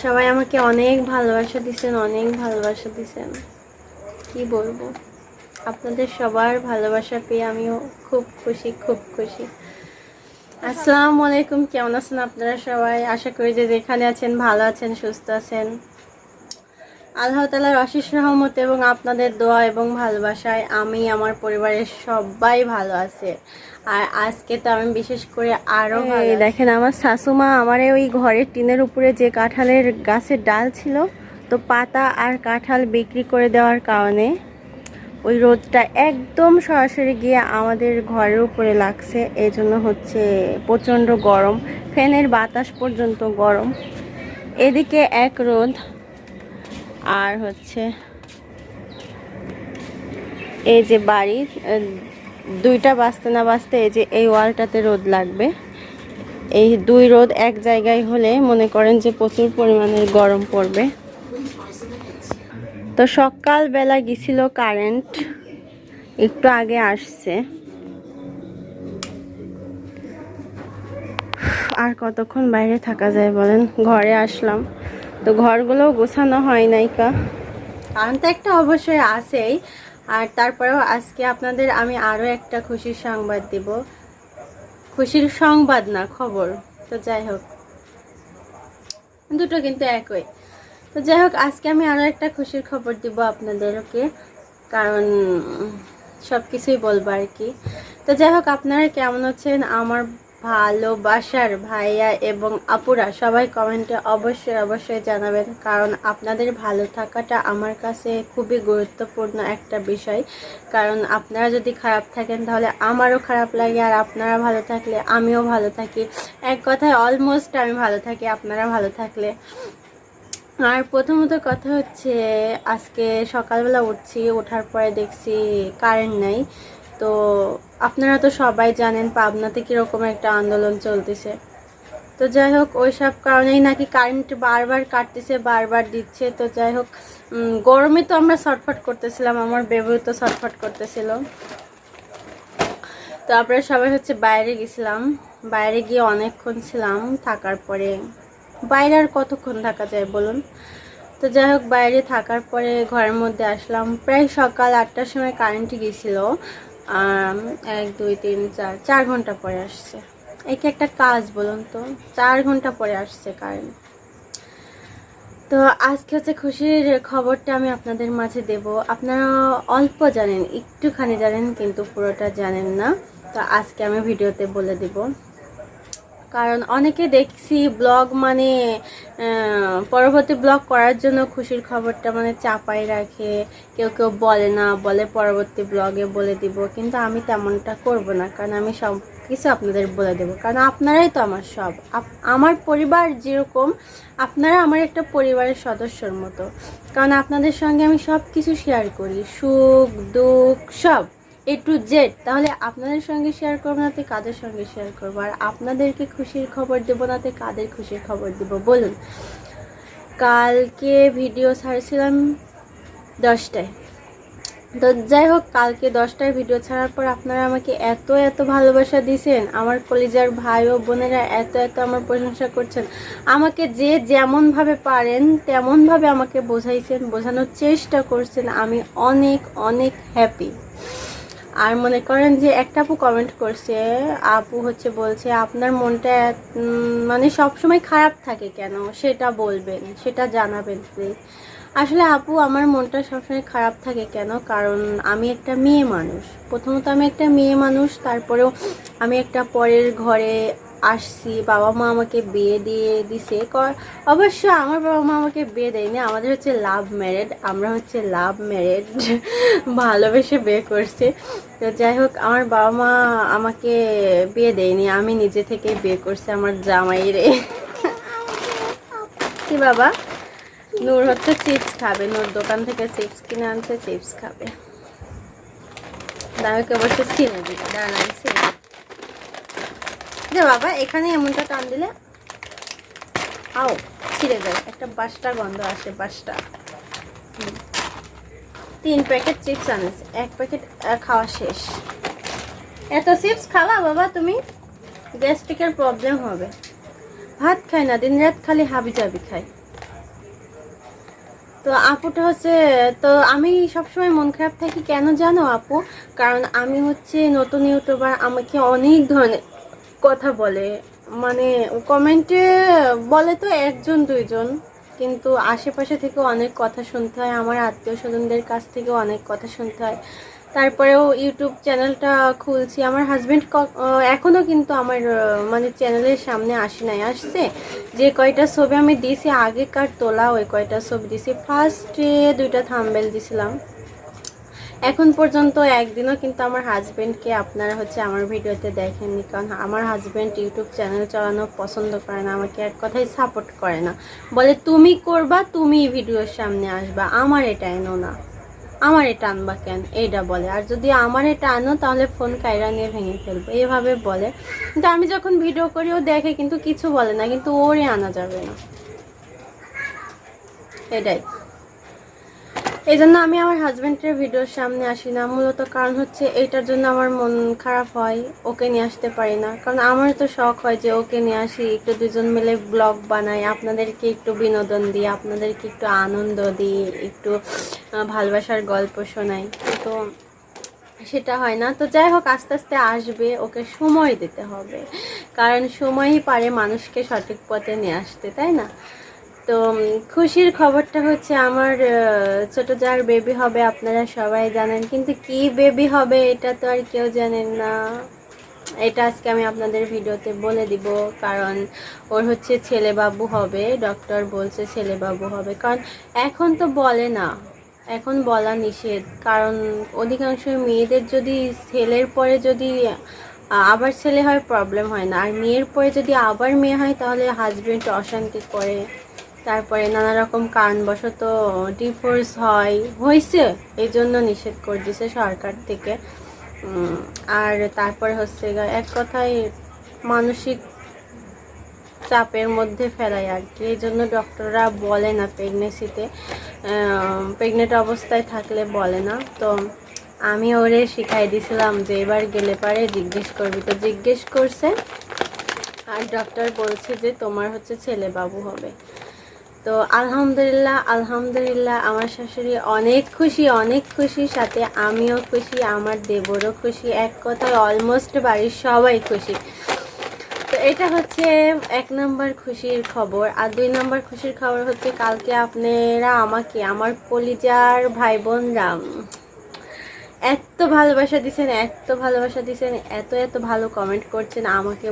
সবাই আমাকে অনেক ভালোবাসা দিছেন, কি বলবো। আপনাদের সবার ভালোবাসা পেয়ে আমিও খুব খুশি। আসসালামু আলাইকুম, কেমন আছেন আপনারা সবাই? আশা করি যে যেখানে আছেন ভালো আছেন, সুস্থ আছেন। আল্লাহ তাআলার অশেষ রহমত এবং আপনাদের দোয়া এবং ভালোবাসায় আমি আমার পরিবারের সবাই ভালো আছে। আর আজকে তো আমি বিশেষ করে আরো ভালো। দেখেন আমার শাশুমা আমার ওই ঘরের টিনের উপরে যে কাঁঠালের গাছের ডাল ছিল, তো পাতা আর কাঁঠাল বিক্রি করে দেওয়ার কারণে ওই রোদটা একদম সরাসরি গিয়ে আমাদের ঘরের উপরে লাগছে। এই জন্য হচ্ছে প্রচণ্ড গরম, ফ্যানের বাতাস পর্যন্ত গরম। এদিকে এক রোদ, আর হচ্ছে এই যে বাড়ির 2টা বাজতে না বাজতে এই যে এই ওয়ালটাতে রোদ লাগবে। এই 2 রোদ এক জায়গায় হলে মনে করেন যে প্রচুর পরিমাণের গরম পড়বে। তো সকালবেলা গেছিল কারেন্ট, একটু আগে আসছে। আর কতক্ষণ বাইরে থাকা যায় বলেন। ঘরে আসলাম, তো ঘরগুলোও গোছানো হয় নাই, কারণ তো একটা অবশ্যই আছেই। আর তারপরেও আজকে আপনাদের আমি আরও একটা খুশির সংবাদ দিব। খুশির সংবাদ না, খবর। তো যাই হোক, দুটো কিন্তু একই। তো যাই হোক, আজকে আমি আরও একটা খুশির খবর দিব আপনাদেরকে, কারণ সব কিছুই বলবো আর কি। তো যাই হোক, আপনারা কেমন আছেন? আমার ভালোবাসার ভাইয়া এবং আপুরা সবাই কমেন্টে অবশ্যই জানাবেন, কারণ আপনাদের ভালো থাকাটা আমার কাছে খুবই গুরুত্বপূর্ণ একটা বিষয়। কারণ আপনারা যদি খারাপ থাকেন তাহলে আমারও খারাপ লাগে, আর আপনারা ভালো থাকলে আমিও ভালো থাকি। এক কথায় অলমোস্ট আমি ভালো থাকি আপনারা ভালো থাকলে। আর প্রথমত কথা হচ্ছে, আজকে সকালবেলা উঠছি, ওঠার পরে দেখছি কারেন্ট নাই। তো আপনারা তো সবাই জানেন পাবনাতে কীরকম একটা আন্দোলন চলতেছে। তো যাই হোক, ওই সব কারণেই নাকি কারেন্ট বারবার কাটতেছে, বারবার দিচ্ছে। তো যাই হোক, গরমে তো আমরা ছটফট করতেছিলাম, আমার বেবি তো ছটফট করতেছিল। তো আমরা সবাই হচ্ছে বাইরে গেছিলাম, বাইরে গিয়ে অনেকক্ষণ ছিলাম। থাকার পরে বাইরে আর কতক্ষণ থাকা যায় বলুন। তো যাই হোক, বাইরে থাকার পরে ঘরের মধ্যে আসলাম। প্রায় সকাল 8টার সময় কারেন্ট গিয়েছিল। 1 2 3 4 ঘন্টা পরে আসছে। এই কি একটা কাজ বলুন তো, 4 ঘন্টা পরে আসছে কারেন্ট। তো আজকে হচ্ছে খুশির খবরটা আমি আপনাদের মাঝে দেব। আপনারা অল্প জানেন, একটুখানি জানেন, কিন্তু পুরোটা জানেন না। তো আজকে আমি ভিডিওতে বলে দেব, কারণ অনেকে দেখছি ব্লগ মানে পরবর্তী ব্লগ করার জন্য খুশির খবরটা মানে চাপাই রাখে। কেউ বলে না, বলে পরবর্তী ব্লগে বলে দিব, কিন্তু আমি তেমনটা করব না। কারণ আমি সব কিছু আপনাদের বলে দেব, কারণ আপনারাই তো আমার সব। আমার পরিবার যেরকম, আপনারা আমার একটা পরিবারের সদস্যর মতো। কারণ আপনাদের সঙ্গে আমি সব কিছু শেয়ার করি, সুখ দুঃখ সব A to Z। তাহলে আপনাদের সঙ্গে শেয়ার করবো না তো কাদের সঙ্গে শেয়ার করবো? আর আপনাদেরকে খুশির খবর দেবো না তো কাদের খুশির খবর দিব বলুন? কালকে ভিডিও ছাড়ছিলাম 10টায়। তো যাই হোক, কালকে 10টায় ভিডিও ছাড়ার পর আপনারা আমাকে এত ভালোবাসা দিয়েছেন, আমার কলিজার ভাই ও বোনেরা এত আমার প্রশংসা করছেন। আমাকে যে যেমনভাবে পারেন তেমনভাবে আমাকে বোঝাইছেন, বোঝানোর চেষ্টা করছেন। আমি অনেক হ্যাপি। আর মনে করেন যে একটা আপু কমেন্ট করছে, আপু হচ্ছে বলছে আপনার মনটা মানে সবসময় খারাপ থাকে কেন, সেটা বলবেন, সেটা জানাবেন প্লিজ। আসলে আপু, আমার মনটা সবসময় খারাপ থাকে কেন, কারণ আমি একটা মেয়ে মানুষ। প্রথমত আমি একটা মেয়ে মানুষ, তারপরেও আমি একটা পরের ঘরে আসছি। বাবা মা আমাকে বিয়ে দিয়ে দিছে। অবশ্য আমার বাবা মা আমাকে বিয়ে দেয়নি, আমাদের হচ্ছে লাভ ম্যারেড। আমরা হচ্ছে লাভ ম্যারেড, ভালোবেসে বিয়ে করছি। তো যাই হোক, আমার বাবা মা আমাকে বিয়ে দেয়নি, আমি নিজে থেকে বিয়ে করছি আমার জামাইরে। কি বাবা, নূর হচ্ছে চিপস খাবে, নূর দোকান থেকে চিপস কিনে আনছে, চিপস খাবে। দামিকে অবশ্য ছিঁড়ে দিতে, দাঁড়ান ছিঁড়ে যে বাবা, এখানে এমনটা টান দিলে আও ছিঁড়ে যায়, একটা বাসটা গন্ধ আসে, বাসটা। 3 প্যাকেট চিপস আনেছে, 1 প্যাকেট খাওয়া শেষ। এত চিপস খাওয়া বাবা তুমি, গ্যাস্ট্রিকের প্রবলেম হবে। ভাত খায় না, দিন রাত খালি হাবি জাবি খায়। তো আপুটা হচ্ছে, তো আমি সবসময় মন খারাপ থাকি কেন জানো আপু? কারণ আমি হচ্ছে নতুন ইউটিউবার, আমাকে অনেক ধরনের কথা বলে, মানে কমেন্টে বলে তো একজন দুইজন, কিন্তু আশেপাশে থেকে অনেক কথা শুনতে হয়, আমার আত্মীয় স্বজনদের কাছ থেকেও অনেক কথা শুনতে হয়। তারপরেও ইউটিউব চ্যানেলটা খুলছি, আমার হাজব্যান্ড এখনও কিন্তু আমার মানে চ্যানেলের সামনে আসে নাই, আসছে যে কয়টা ছবি আমি দিয়েছি আগেকার তোলা, ওই কয়টা ছবি দিয়েছি। ফার্স্টে 2টা থাম্বনেল দিছিলাম, এখন পর্যন্ত একদিনও কিন্তু আমার হাজব্যান্ডকে আপনারা হচ্ছে আমার ভিডিওতে দেখেননি, কারণ আমার হাজব্যান্ড ইউটিউব চ্যানেল চালানো পছন্দ করে না, আমাকে এক কথাই সাপোর্ট করে না, বলে তুমি করবা, তুমি ভিডিওর সামনে আসবা, আমার এটা এনো না, আমার এটা আনবা কেন, এইটা বলে। আর যদি আমার এটা আনো তাহলে ফোন কায়রা নিয়ে ভেঙে ফেলবো, এইভাবে বলে। কিন্তু আমি যখন ভিডিও করি ও দেখে কিন্তু কিছু বলে না, কিন্তু ওরে আনা যাবে না, এটাই। এই জন্য আমি আমার হাজব্যান্ডের ভিডিওর সামনে আসি না, মূলত কারণ হচ্ছে এইটার জন্য আমার মন খারাপ হয়, ওকে নিয়ে আসতে পারি না। কারণ আমার তো শখ হয় যে ওকে নিয়ে আসি, একটু দুজন মিলে ব্লগ বানাই, আপনাদেরকে একটু বিনোদন দিই, আপনাদেরকে একটু আনন্দ দিই, একটু ভালোবাসার গল্প শোনাই, তো সেটা হয় না। তো যাই হোক, আস্তে আস্তে আসবে, ওকে সময় দিতে হবে, কারণ সময়ই পারে মানুষকে সঠিক পথে নিয়ে আসতে, তাই না? তো খুশির খবরটা হচ্ছে আমার ছোট যার বেবি হবে, আপনারা সবাই জানেন, কিন্তু কি বেবি হবে এটা তো আর কেউ জানেন না। এটা আজকে আমি আপনাদের ভিডিওতে বলে দিব, কারণ ওর হচ্ছে ছেলে বাবু হবে, ডক্টর বলছে ছেলে বাবু হবে। কারণ এখন তো বলে না, এখন বলা নিষেধ, কারণ অধিকাংশ মেয়েদের যদি ছেলের পরে যদি আবার ছেলে হয় প্রবলেম হয় না, আর মেয়ের পরে যদি আবার মেয়ে হয় তাহলে হাজবেন্ড অশান্তি করে, তারপরে নানা রকম কারণবশত ডিভোর্স হয়েছে, এই জন্য নিষেধ করে দিছে সরকার থেকে। আর তারপরে হচ্ছে এক কথায় মানসিক চাপের মধ্যে ফেলায় আর কি, এই জন্য ডক্টররা বলে না প্রেগনেন্সিতে, প্রেগনেন্ট অবস্থায় থাকলে বলে না। তো আমি ওরে শিখাই দিছিলাম যে এবার গেলে পারে জিজ্ঞেস করবি, তো জিজ্ঞেস করছে, আর ডক্টর বলছে যে তোমার হচ্ছে ছেলে বাবু হবে। তো আলহামদুলিল্লাহ, আলহামদুলিল্লাহ, আমার শাশুড়ি অনেক খুশি, অনেক খুশি, সাথে আমিও খুশি, আমার দেবরও খুশি, এক কথায় অলমোস্ট বাড়ির সবাই খুশি। তো এটা হচ্ছে 1 নম্বর খুশির খবর। আর 2 নম্বর খুশির খবর হচ্ছে কালকে আপনারা আমাকে, আমার কলিজার ভাই বোনরা এত ভালোবাসা দিছেন, এত ভালোবাসা দিছেন, এত এত ভালো কমেন্ট করছেন, আমাকে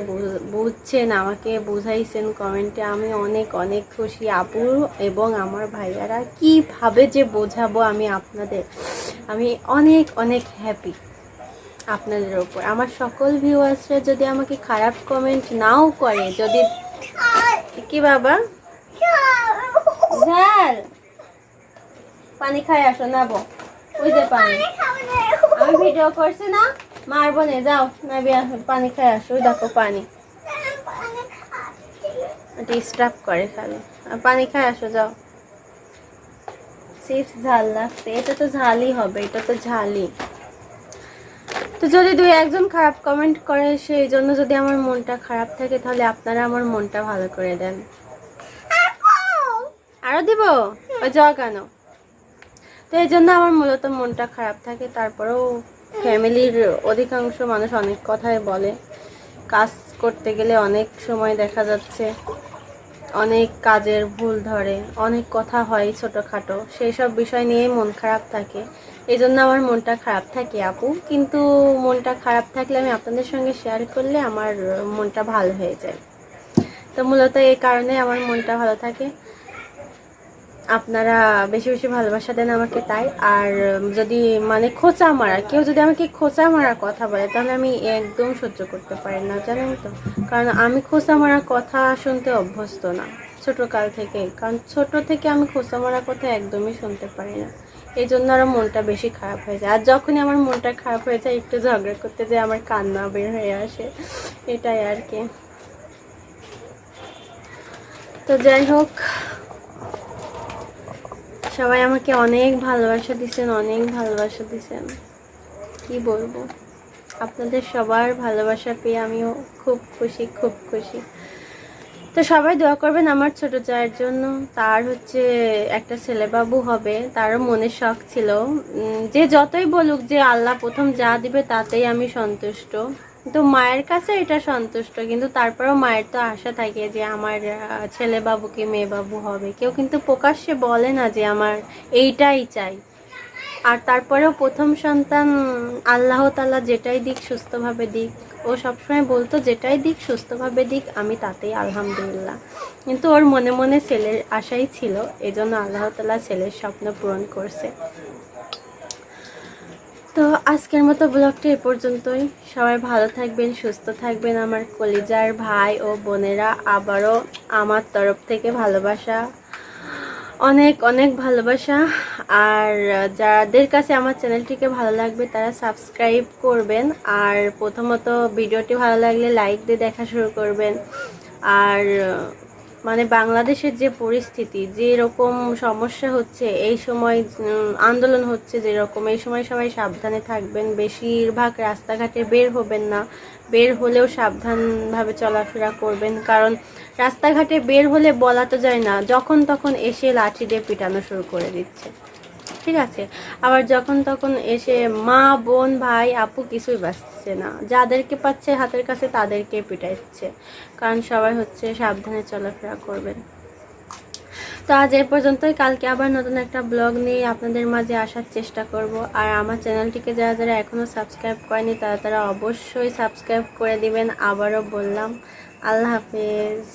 বুঝছেন, আমাকে বুঝাইছেন কমেন্টে, আমি অনেক অনেক খুশি আপু এবং আমার ভাইয়ারা, কিভাবে যে বোঝাবো আমি আপনাদের, আমি অনেক অনেক হ্যাপি আপনাদের ওপর। আমার সকল ভিউয়ার্সরা যদি আমাকে খারাপ কমেন্ট নাও করে, যদি কি বাবা ঝাল পানি খাই আসো না, ওই যে পানি, আমি ভিডিও করছি না, মারবো না, যাও না, পানি খাই আসো, ওই দেখো পানি ডিস্টার্ব করে খালি, পানি খাই আসো, যাও। চিপস ঝাল লাগছে, এটা তো ঝালই হবে, এটা তো ঝালই। তো যদি 2-1জন খারাপ কমেন্ট করে, সেই জন্য যদি আমার মনটা খারাপ থাকে, তাহলে আপনারা আমার মনটা ভালো করে দেন। আরো দিব ওই যাওয়া কেন? তো এই জন্য আমার মূলত মনটা খারাপ থাকে। তারপরেও ফ্যামিলির অধিকাংশ মানুষ অনেক কথাই বলে, কাজ করতে গেলে অনেক সময় দেখা যাচ্ছে অনেক কাজের ভুল ধরে, অনেক কথা হয় ছোটোখাটো, সেই সব বিষয় নিয়েই মন খারাপ থাকে। এই জন্য আমার মনটা খারাপ থাকে আপু, কিন্তু মনটা খারাপ থাকলে আমি আপনাদের সঙ্গে শেয়ার করলে আমার মনটা ভালো হয়ে যায়। তো মূলত এই কারণে আমার মনটা ভালো থাকে। আপনারা বেশি বেশি ভালোবাসা দেন আমাকে, তাই। আর যদি মানে খোঁচা মারা, কেউ যদি আমাকে খোঁচা মারা কথা বলে, তাহলে আমি একদম সহ্য করতে পারি না, জানেন তো। কারণ আমি খোঁচা মারা কথা শুনতে অভ্যস্ত না ছোটোকাল থেকে, কারণ ছোট থেকে আমি খোঁচা মারা কথা একদমই শুনতে পারি না। এই জন্য আরও মনটা বেশি খারাপ হয়ে যায়। আর যখনই আমার মনটা খারাপ হয়ে যায়, একটু ঝগড়া করতে যায়, আমার কান্না বের হয়ে আসে, এটাই আর কি। তো যাই হোক, সবাই আমাকে অনেক ভালোবাসা দিচ্ছেন, অনেক ভালোবাসা দিচ্ছেন, কি বলবো। আপনাদের সবার ভালোবাসা পেয়ে আমিও খুব খুশি, খুব খুশি। তো সবাই দোয়া করবেন আমার ছোট জায়ের জন্য। তার হচ্ছে একটা ছেলে বাবু হবে, তারও মনের শখ ছিল। যে যতই বলুক যে আল্লাহ প্রথম যা দিবে তাতেই আমি সন্তুষ্ট, তো মায়ের কাছে এটা সন্তুষ্ট, কিন্তু তারপরেও মায়ের তো আশা থাকে যে আমার ছেলে বাবু কি মেয়ে বাবু হবে। কেউ কিন্তু প্রকাশ্যে বলে না যে আমার এইটাই চাই। আর তারপরেও প্রথম সন্তান আল্লাহ তাআলা যেটাই দিক সুস্থভাবে দিক, ও সবসময় বলতো যেটাই দিক সুস্থভাবে দিক, আমি তাতেই আলহামদুলিল্লাহ। কিন্তু ওর মনে মনে ছেলের আশাই ছিল, এজন্য আল্লাহ তাআলা ছেলের স্বপ্ন পূরণ করছে। তো আজকের মতো ব্লগটা এ পর্যন্তই। সবাই ভালো থাকবেন, সুস্থ থাকবেন আমার কলিজার ভাই ও বোনেরা। আবারও আমার তরফ থেকে ভালোবাসা, অনেক অনেক ভালোবাসা। আর যাদের কাছে আমার চ্যানেলটিকে ভালো লাগবে তারা সাবস্ক্রাইব করবেন। আর প্রথমত ভিডিওটি ভালো লাগলে লাইক দিয়ে দেখা শুরু করবেন। আর মানে বাংলাদেশের যে পরিস্থিতি, যেরকম সমস্যা হচ্ছে এই সময়, আন্দোলন হচ্ছে যেরকম, এই সময় সবাই সাবধানে থাকবেন। বেশিরভাগ রাস্তাঘাটে বের হবেন না, বের হলেও সাবধানভাবে চলাফেরা করবেন। কারণ রাস্তাঘাটে বের হলে বলা তো যায় না, যখন তখন এসে লাঠি দিয়ে পিটানো শুরু করে দিচ্ছে, ঠিক আছে। আবার যখন তখন এসে মা বোন ভাই আপু কিছুই বাঁচছে না, যাদেরকে পাচ্ছে হাতের কাছে তাদেরকে পিটাইছে। কারণ সবাই হচ্ছে সাবধানে চলাফেরা করবেন। তো আজ এই পর্যন্তই। কালকে আবার নতুন একটা ব্লগ নিয়ে আপনাদের মাঝে আসার চেষ্টা করব। আর আমার চ্যানেলটিকে যারা যারা এখনও সাবস্ক্রাইব করেনি তারা তারা অবশ্যই সাবস্ক্রাইব করে দিবেন। আবারও বললাম, আল্লাহ হাফেজ।